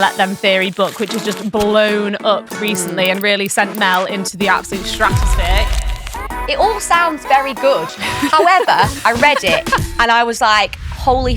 Let Them Theory book, which has just blown up recently and really sent Mel into the absolute stratosphere. It all sounds very good. However, I read it and I was like, holy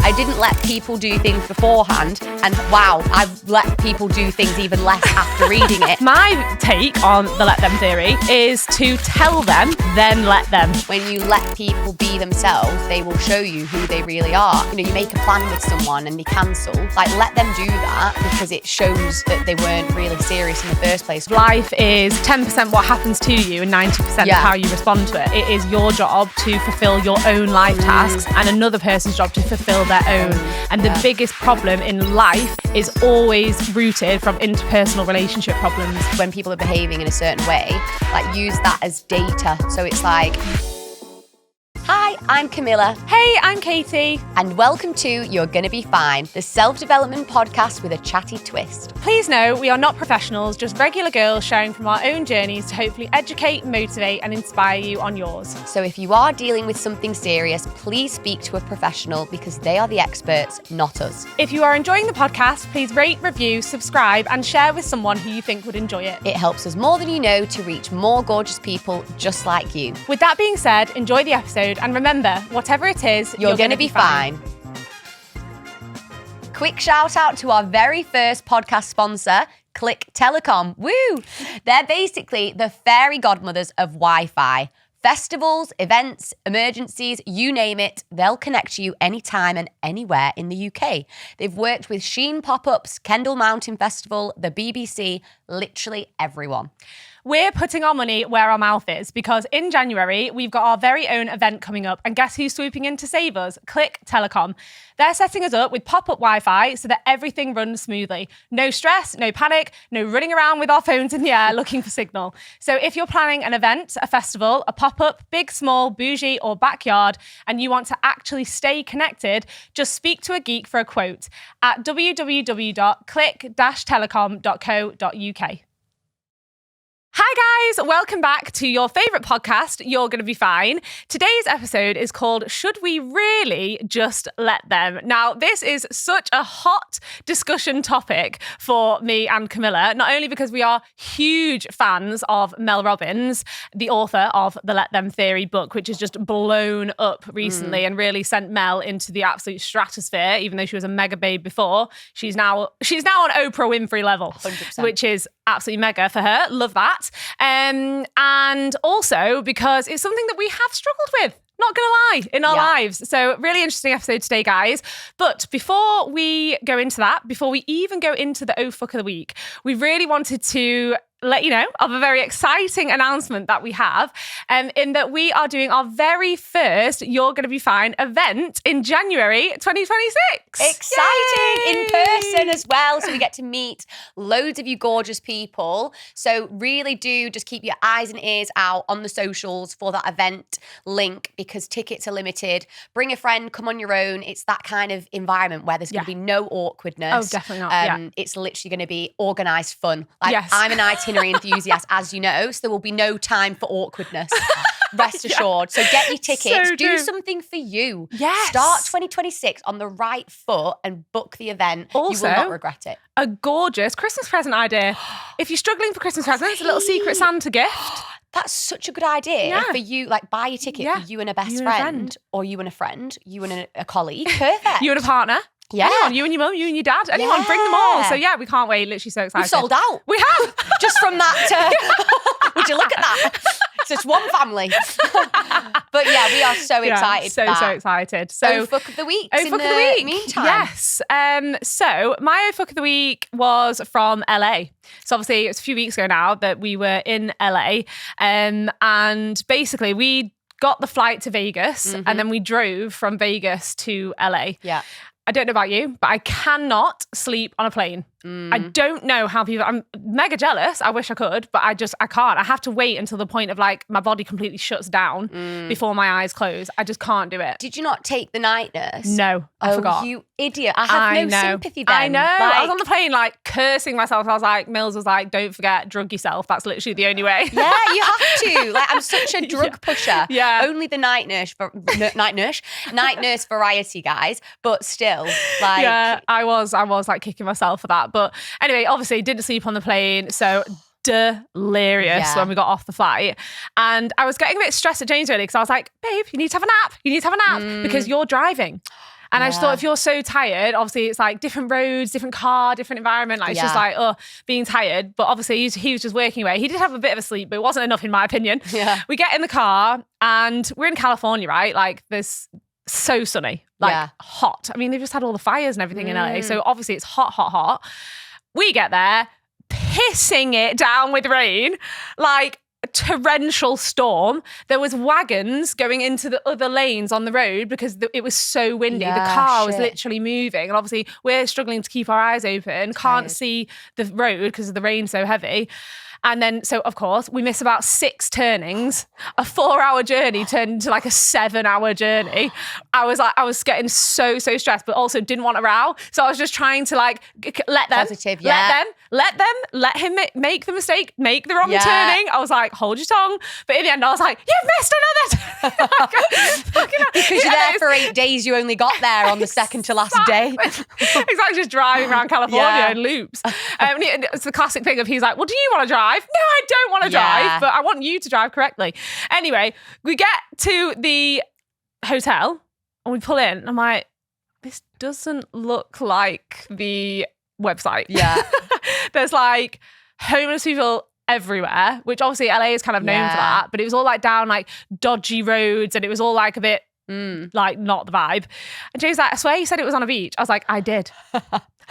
I didn't let people do things beforehand, and wow, I've let people do things even less after reading it. My take on the Let Them Theory is to tell them, then let them. When you let people be themselves, they will show you who they really are. You know, you make a plan with someone and they cancel. Like, let them do that because it shows that they weren't really serious in the first place. Life is 10% what happens to you and 90% how you respond to it. It is your job to fulfill your own life tasks and another person's job to fulfill their own. And the biggest problem in life is always rooted from interpersonal relationship problems. When people are behaving in a certain way, like, use that as data. So it's like, hi, I'm Camilla. Hey, I'm Katie. And welcome to You're Gonna Be Fine, the self-development podcast with a chatty twist. Please know we are not professionals, just regular girls sharing from our own journeys to hopefully educate, motivate and inspire you on yours. So if you are dealing with something serious, please speak to a professional because they are the experts, not us. If you are enjoying the podcast, please rate, review, subscribe and share with someone who you think would enjoy it. It helps us more than you know to reach more gorgeous people just like you. With that being said, enjoy the episode and remember, whatever it is, you're going to be fine. Quick shout out to our very first podcast sponsor, Click Telecom. Woo! They're basically the fairy godmothers of Wi-Fi. Festivals, events, emergencies, you name it, they'll connect you anytime and anywhere in the UK. They've worked with Sheen Pop-Ups, Kendal Mountain Festival, the BBC, literally everyone. We're putting our money where our mouth is because in January, we've got our very own event coming up and guess who's swooping in to save us? Click Telecom. They're setting us up with pop-up Wi-Fi so that everything runs smoothly. No stress, no panic, no running around with our phones in the air looking for signal. So if you're planning an event, a festival, a pop-up, big, small, bougie or backyard, and you want to actually stay connected, just speak to a geek for a quote at www.click-telecom.co.uk. Hi guys, welcome back to your favourite podcast, You're Gonna Be Fine. Today's episode is called Should We Really Just Let Them? Now, this is such a hot discussion topic for me and Camilla, not only because we are huge fans of Mel Robbins, the author of the Let Them Theory book, which has just blown up recently and really sent Mel into the absolute stratosphere, even though she was a mega babe before. She's now on Oprah Winfrey level, 100%. Which is absolutely mega for her. Love that. And also because it's something that we have struggled with, not gonna lie, in our lives. So really interesting episode today, guys. But before we go into that, before we even go into the Oh Fuck of the Week, we really wanted to let you know of a very exciting announcement that we have, in that we are doing our very first You're Gonna Be Fine event in January 2026. Exciting! Yay! In person as well, so we get to meet loads of you gorgeous people. So really do just keep your eyes and ears out on the socials for that event link because tickets are limited. Bring a friend, come on your own. It's that kind of environment where there's going to be no awkwardness. Oh, definitely not. It's literally going to be organised fun. Like, Yes. I'm an itinerary enthusiast, as you know, so there will be no time for awkwardness. Rest assured. So get your tickets. So do something for you. Yes. Start 2026 on the right foot and book the event. Also, you will not regret it. A gorgeous Christmas present idea. If you're struggling for Christmas presents, a little secret Santa gift. That's such a good idea for you. Like, buy your ticket for you and a best friend, or you and a friend, you and a colleague. Perfect. You and a partner. Yeah. Anyone, you and your mum, you and your dad, anyone, bring them all. So yeah, we can't wait. Literally so excited. We've sold out. We have. Just from that. Would you look at that? It's just one family. But yeah, we are so excited. So excited. So Oh Fuck of the Week. Oh Fuck of the Week. Meantime. Yes. So my Oh Fuck of the Week was from LA. So obviously it was a few weeks ago now that we were in LA. And basically we got the flight to Vegas and then we drove from Vegas to LA. Yeah. I don't know about you, but I cannot sleep on a plane. I don't know how people, I'm mega jealous. I wish I could, but I can't. I have to wait until the point of like my body completely shuts down before my eyes close. I just can't do it. Did you not take the night nurse? No, I forgot. You idiot. I have no sympathy then. I know. I was on the plane like cursing myself. I was like, Mills was like, don't forget, drug yourself. That's literally the only way. Yeah, you have to. Like, I'm such a drug pusher. Yeah. Only the night nurse variety, guys. But still, like. Yeah, I was like kicking myself for that. But anyway, obviously didn't sleep on the plane. So delirious when we got off the flight. And I was getting a bit stressed at James really because I was like, babe, you need to have a nap. You need to have a nap because you're driving. And I just thought if you're so tired, obviously it's like different roads, different car, different environment. Like it's just like, being tired. But obviously he was just working away. He did have a bit of a sleep, but it wasn't enough in my opinion. Yeah. We get in the car and we're in California, right? Like there's so sunny, like hot. I mean, they've just had all the fires and everything in LA. So obviously it's hot, hot, hot. We get there, pissing it down with rain, like a torrential storm. There was wagons going into the other lanes on the road because it was so windy. The car was literally moving. And obviously we're struggling to keep our eyes open, can't see the road because of the rain so heavy. And then, so of course, we miss about 6 turnings. A 4-hour journey turned into like a 7-hour journey. I was getting so stressed, but also didn't want a row. So I was just trying to like let them, let him make the mistake, make the wrong turning. I was like, hold your tongue. But in the end, I was like, you've missed another because you're there for 8 days, you only got there on the second to last day. Exactly, just driving around California in loops. It's the classic thing of he's like, well, do you want to drive? No, I don't want to drive, but I want you to drive correctly. Anyway, we get to the hotel and we pull in and I'm like, this doesn't look like the website. Yeah. There's like homeless people everywhere, which obviously LA is kind of known for that, but it was all like down like dodgy roads and it was all like a bit like not the vibe. And Jay's like, I swear you said it was on a beach. I was like, I did.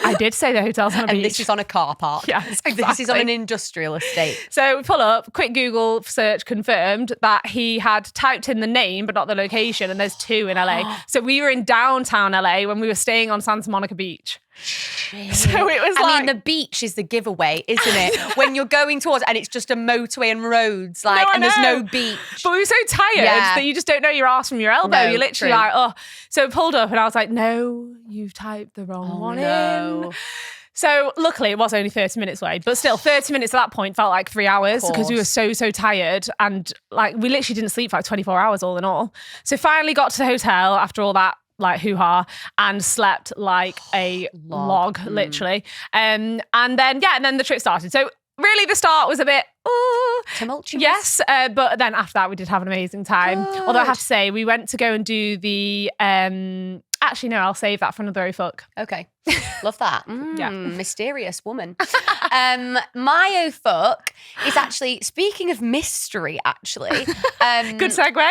I did say the hotel's on a beach. And this is on a car park. Yes, exactly. This is on an industrial estate. So we pull up, quick Google search confirmed that he had typed in the name but not the location, and there's 2 in LA. So we were in downtown LA when we were staying on Santa Monica Beach. So it was I mean, the beach is the giveaway, isn't it? When you're going towards, and it's just a motorway and roads, like, and there's no beach. But we were so tired that you just don't know your arse from your elbow. You're literally like, oh. So it pulled up and I was like, no, you've typed the wrong one in. So luckily it was only 30 minutes away, but still 30 minutes at that point felt like 3 hours because we were so tired and like we literally didn't sleep for like 24 hours all in all. So finally got to the hotel after all that like hoo-ha and slept like a log literally. And then the trip started. So really the start was a bit tumultuous. Yes, but then after that we did have an amazing time. Good. Although I have to say we went to go and do the actually no, I'll save that for another oh fuck. Okay. Love that. Mysterious woman. My oh fuck is actually, speaking of mystery, actually. Good segue.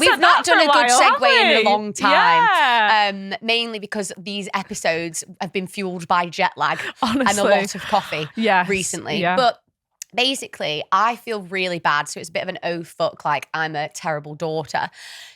We've not done a good segue in a long time. Yeah. Mainly because these episodes have been fueled by jet lag. Honestly. And a lot of coffee recently. Yeah. But basically, I feel really bad. So it's a bit of an oh fuck, like I'm a terrible daughter.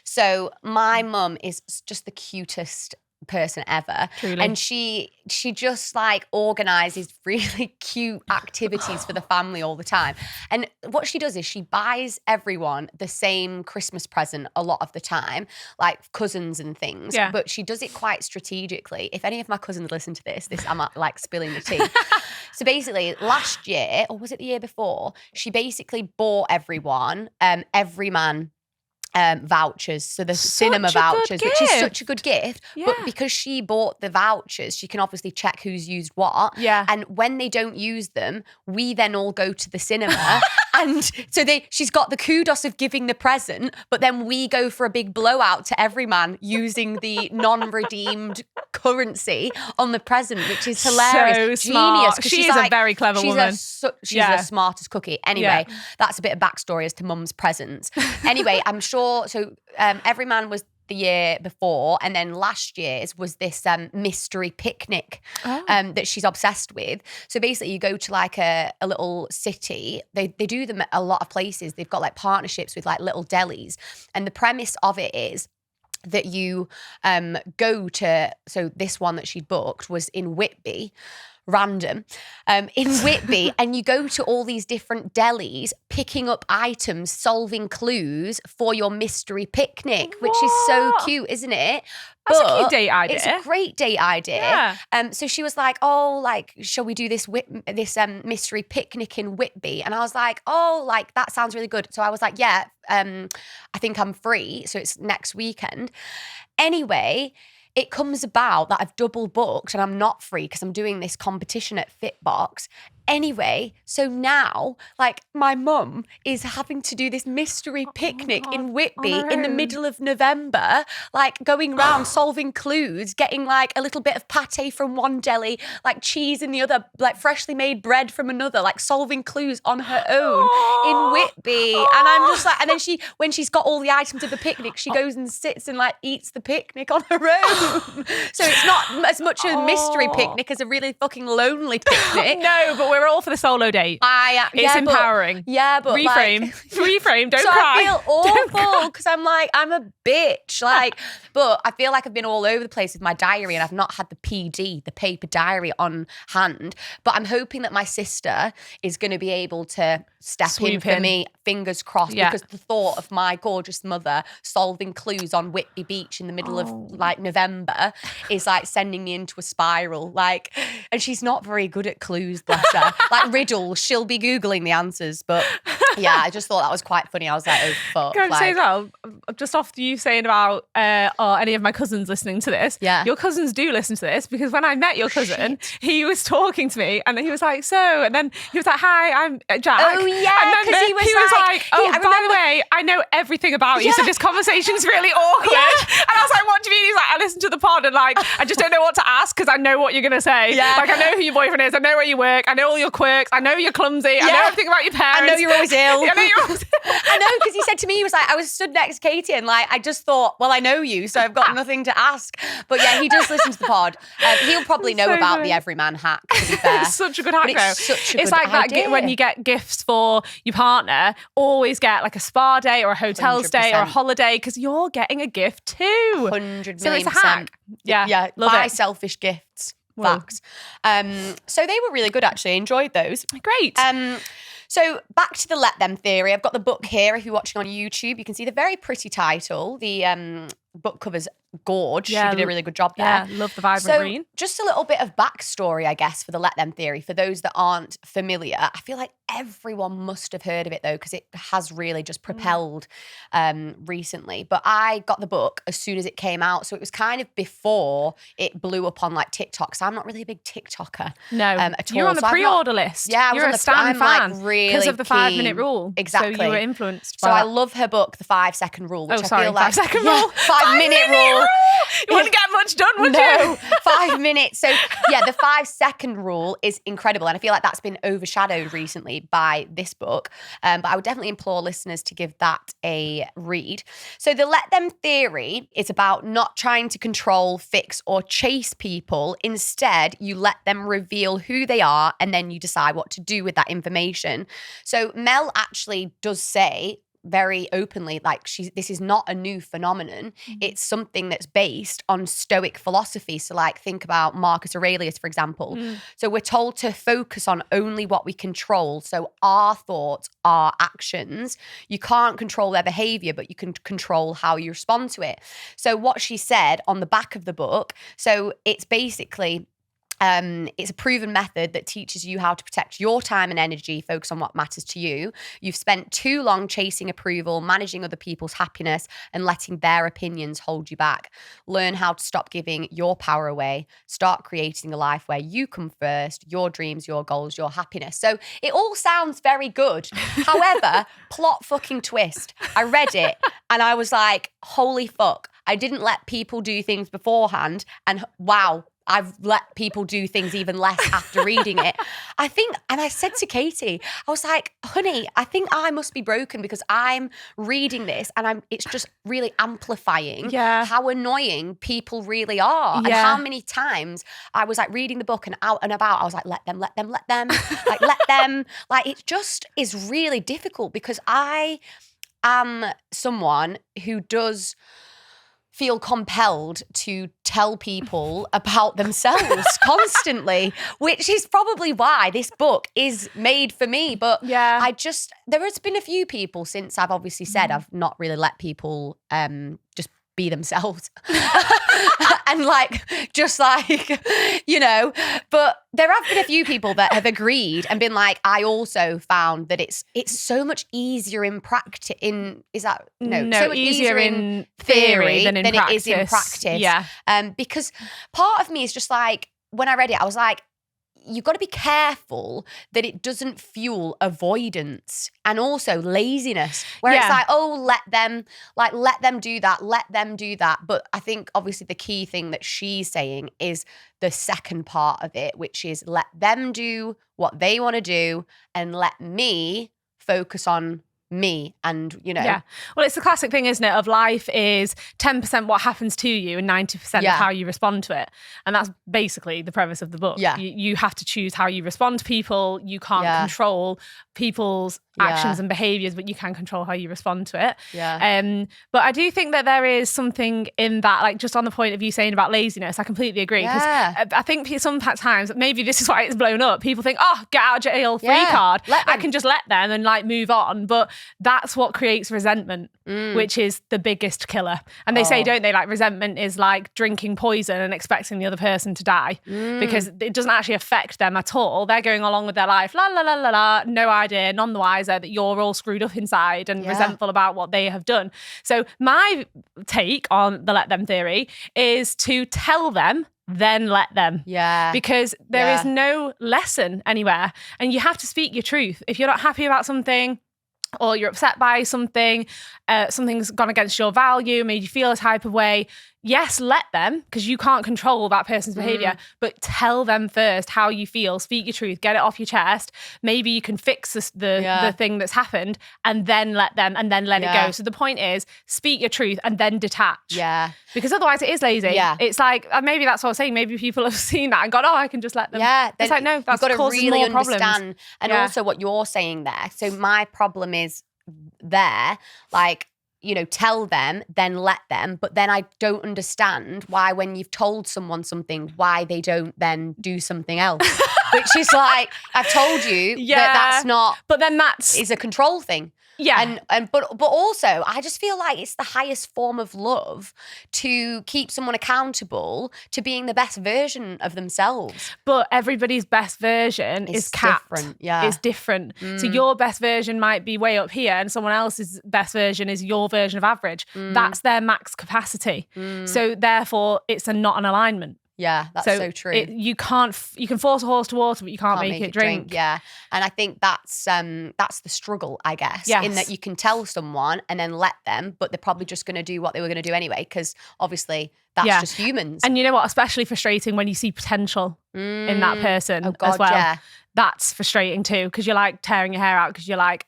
So my mum is just the cutest person ever. Truly. And she just like organizes really cute activities for the family all the time. And what she does is she buys everyone the same Christmas present a lot of the time, like cousins and things. Yeah. But she does it quite strategically. If any of my cousins listen to this I'm like spilling the tea. So basically last year, or was it the year before, she basically bought everyone, every man vouchers, so the cinema vouchers, which is such a good gift. But because she bought the vouchers, she can obviously check who's used what. Yeah. And when they don't use them, we then all go to the cinema. And so she's got the kudos of giving the present, but then we go for a big blowout to every man using the non-redeemed currency on the present, which is hilarious. So smart. Genius. She's a very clever woman. She's the smartest cookie. Anyway, that's a bit of backstory as to mum's presents. Anyway, I'm sure. So every man was the year before, and then last year's was this mystery picnic that she's obsessed with. So basically you go to like a little city. They do them at a lot of places. They've got like partnerships with like little delis, and the premise of it is that you go to, so this one that she booked was in Whitby, random, in Whitby, and you go to all these different delis, picking up items, solving clues for your mystery picnic, which is so cute, isn't it? That's a cute date idea. It's a great date idea. Yeah. So she was like, oh, like, shall we do this mystery picnic in Whitby? And I was like, oh, like, that sounds really good. So I was like, yeah, I think I'm free. So it's next weekend. Anyway, it comes about that I've double booked and I'm not free because I'm doing this competition at Fitbox. Anyway, so now, like, my mum is having to do this mystery picnic in Whitby in the middle of November, like going around solving clues, getting like a little bit of pate from one deli, like cheese in the other, like freshly made bread from another, like solving clues on her own in Whitby. And I'm just like, and then when she's got all the items of the picnic, she goes and sits and like eats the picnic on her own. So it's not as much a mystery picnic as a really fucking lonely picnic. No, but we're all for the solo date. It's empowering. But reframe. Like, reframe. Don't so cry. I feel awful because I'm like, I'm a bitch. Like, but I feel like I've been all over the place with my diary and I've not had the PD, the paper diary on hand. But I'm hoping that my sister is going to be able to step in for me, fingers crossed, because the thought of my gorgeous mother solving clues on Whitby Beach in the middle of like November is like sending me into a spiral. Like, and she's not very good at clues, bless her. Like riddles, she'll be Googling the answers. But yeah, I just thought that was quite funny. I was like, oh fuck. Can I say that? Just off you saying about any of my cousins listening to this, your cousins do listen to this, because when I met your cousin, he was talking to me and he was like, so, and then he was like, hi, I'm Jack. Oh yeah, because he was like, oh, by the way, I know everything about you, so this conversation's really awkward. And I was like, what do you mean? He's like, I listened to the pod and like, I just don't know what to ask because I know what you're going to say. Like, I know who your boyfriend is, I know where you work, I know all your quirks, I know you're clumsy, I know everything about your parents. I know you're always ill. I know you're always I know, because he said to me, he was like, I was stood next to Katie and like, I just thought, well, I know you, so I've got nothing to ask. But yeah, he does listen to the pod. He'll probably know about the everyman hack, to be fair. It's such a good hack, though. It's like idea. That when you get gifts for your partner, always get like a spa day or a hotel 100%. stay or a holiday, because you're getting a gift too. 100 million%. So it's a hack. Yeah, love buy it. selfish gifts. Facts. So they were really good, actually. I enjoyed those. Great. So back to the let them theory. I've got the book here. If you're watching on YouTube, you can see the very pretty title. The book cover's gorge. She did a really good job there. Yeah, love the vibrant green. Just a little bit of backstory, I guess, for the let them theory. For those that aren't familiar, I feel like everyone must have heard of it though, because it has really just propelled recently. But I got the book as soon as it came out, so it was kind of before it blew up on like TikTok. So I'm not really a big TikToker. No, at all. You're on the pre-order list. Yeah, I was you're on a Stan fan, like really because of the 5-minute keen. rule. Exactly. So you were influenced. So by I that. love her book, The 5-Second Rule, which I feel like 5-second rule. 5-minute rule. You wouldn't get much done, would you? 5 minutes. So yeah, the 5-second rule is incredible. And I feel like that's been overshadowed recently by this book. But I would definitely implore listeners to give that a read. So the let them theory is about not trying to control, fix, or chase people. Instead, you let them reveal who they are and then you decide what to do with that information. So Mel actually does say very openly, like, this is not a new phenomenon. It's something that's based on Stoic philosophy. So like, think about Marcus Aurelius, for example. So we're told to focus on only what we control. So our thoughts, our actions, you can't control their behavior, but you can control how you respond to it. So what she said on the back of the book, so it's basically it's a proven method that teaches you how to protect your time and energy, focus on what matters to you. You've spent too long chasing approval, managing other people's happiness, and letting their opinions hold you back. Learn how to stop giving your power away. Start creating a life where you come first, your dreams, your goals, your happiness. So it all sounds very good. However, plot fucking twist. I read it and I was like, holy fuck. I didn't let people do things beforehand, and wow, I've let people do things even less after reading it. I think, and I said to Katie, I was like, honey, I think I must be broken because I'm reading this and it's just really amplifying how annoying people really are. And how many times I was like reading the book and out and about, I was like, let them, like let them. Like, it just is really difficult because I am someone who does feel compelled to tell people about themselves constantly, which is probably why this book is made for me. But there has been a few people since I've obviously said I've not really let people just be themselves and but there have been a few people that have agreed and been like, I also found that it's so much easier in practice so much easier in theory than it is in practice. Because part of me is just like, when I read it, I was like, you've got to be careful that it doesn't fuel avoidance and also laziness, where it's like, oh, let them do that. But I think obviously the key thing that she's saying is the second part of it, which is let them do what they want to do and let me focus on me. And well, it's the classic thing, isn't it, of life is 10% what happens to you and 90% of how you respond to it. And that's basically the premise of the book. You have to choose how you respond to people. You can't control people's actions and behaviors, but you can control how you respond to it. But I do think that there is something in that, like, just on the point of you saying about laziness, I completely agree. Because I think sometimes, maybe this is why it's blown up, people think, oh, get out of jail free card. I can just let them and like move on. But that's what creates resentment, which is the biggest killer. And they say, don't they, like, resentment is like drinking poison and expecting the other person to die, because it doesn't actually affect them at all. They're going along with their life, la la la la la, no idea, none the wiser that you're all screwed up inside and resentful about what they have done. So my take on the let them theory is to tell them, then let them. Because there is no lesson anywhere, and you have to speak your truth. If you're not happy about something, or you're upset by something, something's gone against your value, made you feel a type of way, yes, let them, because you can't control that person's behavior, but tell them first how you feel, speak your truth, get it off your chest. Maybe you can fix the thing that's happened, and then let them, and then let it go. So the point is, speak your truth and then detach. Because otherwise it is lazy. It's like, maybe that's what I was saying, maybe people have seen that and gone, oh, I can just let them. It's like, no, that's got to really understand problems. And also what you're saying there. So my problem is there, like, tell them, then let them. But then I don't understand why, when you've told someone something, why they don't then do something else. Which is like, I've told you that's not. But then is a control thing. But also, I just feel like it's the highest form of love to keep someone accountable to being the best version of themselves. But everybody's best version is capped. Different. It's different. So your best version might be way up here, and someone else's best version is your version of average. That's their max capacity. So therefore, it's not an alignment. That's so true. You can force a horse to water, but you can't make it drink. And I think that's the struggle, I guess, in that you can tell someone and then let them, but they're probably just going to do what they were going to do anyway, because obviously that's just humans. And you know what? Especially frustrating when you see potential in that person as well. That's frustrating too, because you're like tearing your hair out, because you're like,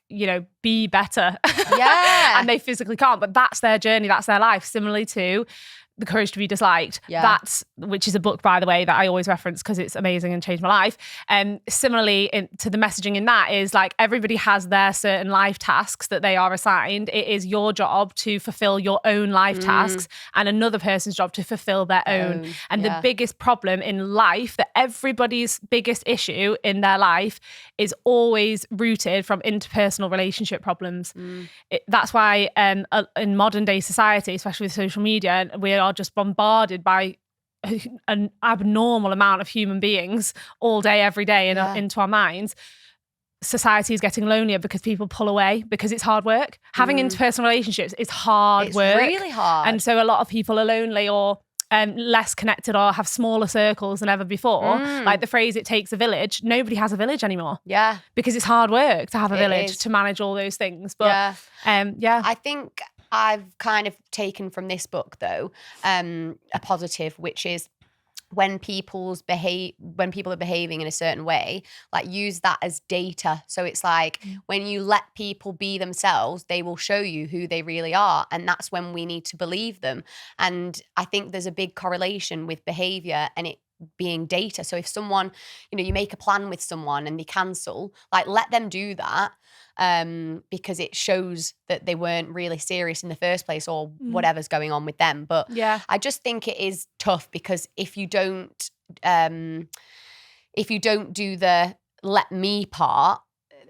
be better. And they physically can't, but that's their journey, that's their life. Similarly to The Courage to Be Disliked. Which is a book, by the way, that I always reference because it's amazing and changed my life. And similarly to the messaging in that is like, everybody has their certain life tasks that they are assigned. It is your job to fulfill your own life tasks, and another person's job to fulfill their own. And the biggest problem in life, that everybody's biggest issue in their life, is always rooted from interpersonal relationship problems. That's why in modern day society, especially with social media, we are just bombarded by an abnormal amount of human beings all day, every day into our minds. Society is getting lonelier because people pull away, because it's hard work. Having interpersonal relationships is hard work. It's really hard. And so a lot of people are lonely, or less connected, or have smaller circles than ever before. Like the phrase, it takes a village. Nobody has a village anymore. Because it's hard work to have a village, to manage all those things. But I think I've kind of taken from this book, though, a positive, which is when people are behaving in a certain way, like, use that as data. So it's like, when you let people be themselves, they will show you who they really are. And that's when we need to believe them. And I think there's a big correlation with behavior, and being data. So if someone, you make a plan with someone and they cancel, like let them do that. Because it shows that they weren't really serious in the first place or whatever's going on with them. But I just think it is tough because if you don't do the let me part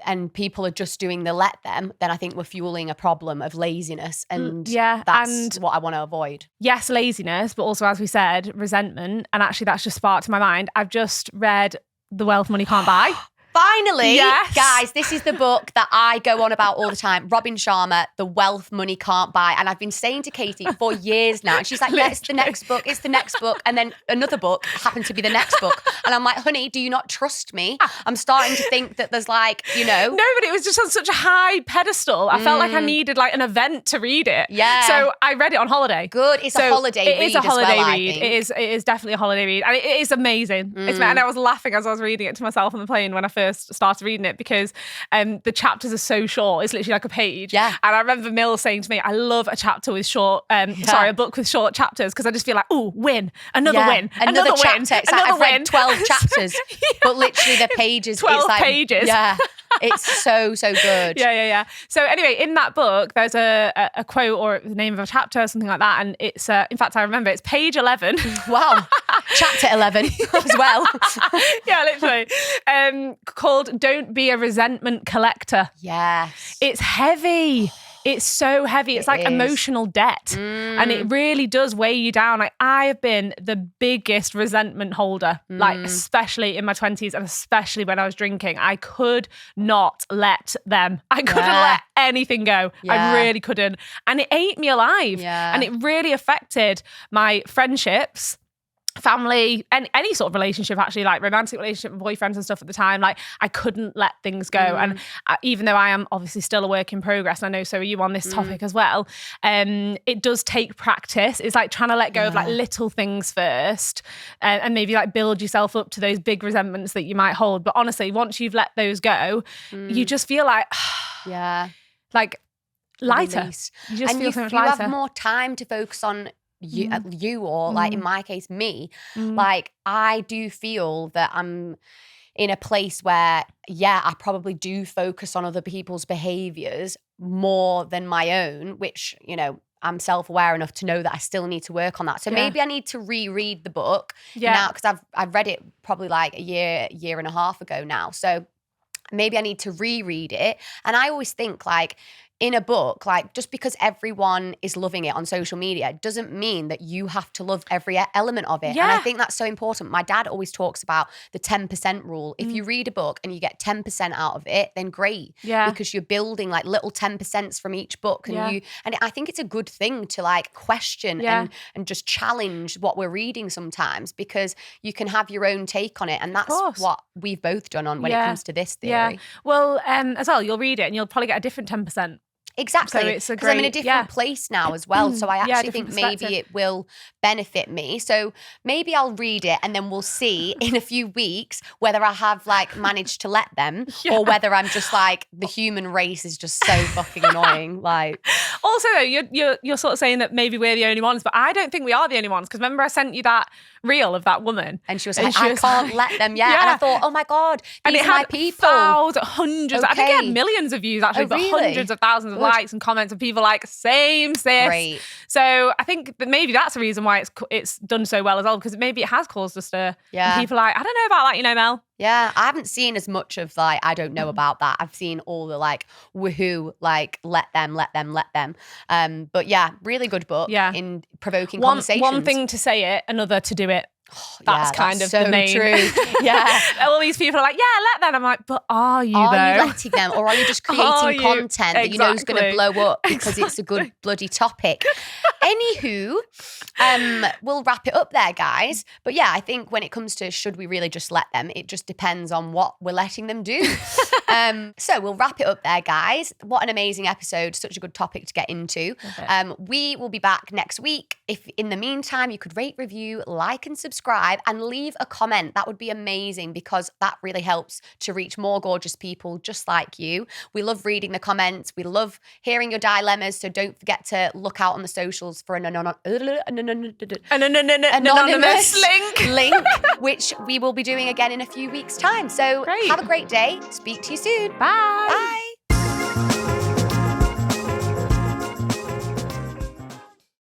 and people are just doing the let them, then I think we're fueling a problem of laziness. And that's what I want to avoid. Yes, laziness, but also, as we said, resentment. And actually that's just sparked to my mind. I've just read The Wealth Money Can't Buy. Finally, guys, this is the book that I go on about all the time. Robin Sharma, The Wealth Money Can't Buy. And I've been saying to Katie for years now, and she's like, yeah, it's the next book. It's the next book. And then another book happened to be the next book. And I'm like, honey, do you not trust me? I'm starting to think that there's No, but it was just on such a high pedestal. I felt like I needed like an event to read it. Yeah. So I read it on holiday. Good. It's a holiday read. It is a holiday read. It is definitely a holiday read. And it is amazing. And I was laughing as I was reading it to myself on the plane when I first started reading it because the chapters are so short. It's literally like a page. Yeah. And I remember Mill saying to me, I love a chapter with a book with short chapters because I just feel like, oh, win, another win, another chapter. win, It's like another I've read 12 chapters, but literally the pages. 12 pages. Yeah. It's so good. Yeah. So anyway, in that book, there's a quote or the name of a chapter or something like that. And it's, in fact, I remember it's page 11. Wow. Chapter 11 as well. Yeah, literally. Called Don't Be a Resentment Collector. Yes. It's heavy. It's so heavy. It's like emotional debt. And it really does weigh you down. Like I have been the biggest resentment holder, like especially in my 20s and especially when I was drinking. I could not let them. I couldn't let anything go. I really couldn't. And it ate me alive. Yeah. And it really affected my friendships, family, and any sort of relationship, actually, like romantic relationship with boyfriends and stuff at the time. Like I couldn't let things go. And even though I am obviously still a work in progress, and I know so are you on this topic as well, it does take practice. It's like trying to let go of like little things first and maybe like build yourself up to those big resentments that you might hold. But honestly, once you've let those go, you just feel like, like lighter. Release. You just and feel so much you lighter. have more time to focus on you or like in my case me. Like I do feel that I'm in a place where I probably do focus on other people's behaviors more than my own, which I'm self-aware enough to know that I still need to work on that. So maybe I need to reread the book now because I've read it probably like a year and a half ago now. So maybe I need to reread it. And I always think like in a book, like just because everyone is loving it on social media doesn't mean that you have to love every element of it. And I think that's so important. My dad always talks about the 10% rule. If you read a book and you get 10% out of it, then great. Yeah. Because you're building like little 10% from each book. And and I think it's a good thing to like question and just challenge what we're reading sometimes, because you can have your own take on it. And that's what we've both done on when it comes to this theory. Yeah. Well, as well, you'll read it and you'll probably get a different 10%. Exactly. So because I'm in a different place now as well. So I actually think maybe it will benefit me. So maybe I'll read it and then we'll see in a few weeks whether I have like managed to let them or whether I'm just like the human race is just so fucking annoying. Like, also though, you're sort of saying that maybe we're the only ones, but I don't think we are the only ones, because remember I sent you that reel of that woman and she was like, I can't let them yet. And I thought, oh my God, these are my people. Hundreds, I think it had millions of views actually, but hundreds of thousands of likes and comments and people like, same sis. Great. So I think that maybe that's the reason why it's done so well as well, because maybe it has caused us to, and people are like, I don't know about that, Mel. Yeah, I haven't seen as much of like, I don't know about that. I've seen all the like, woohoo, like let them. But yeah, really good book in provoking conversations. One thing to say it, another to do it. That's kind of so the main. True. Yeah. All these people are like, let them. I'm like, but are you Are though? you letting them? Or are you just creating content that you know is going to blow up because it's a good bloody topic? Anywho, we'll wrap it up there, guys. But yeah, I think when it comes to should we really just let them, it just depends on what we're letting them do. So we'll wrap it up there, guys. What an amazing episode. Such a good topic to get into. We will be back next week. If in the meantime, you could rate, review, like, and subscribe, and leave a comment. That would be amazing, because that really helps to reach more gorgeous people just like you. We love reading the comments. We love hearing your dilemmas. So don't forget to look out on the socials for an anonymous link, which we will be doing again in a few weeks' time. So have a great day. Speak to you soon. Bye. Bye.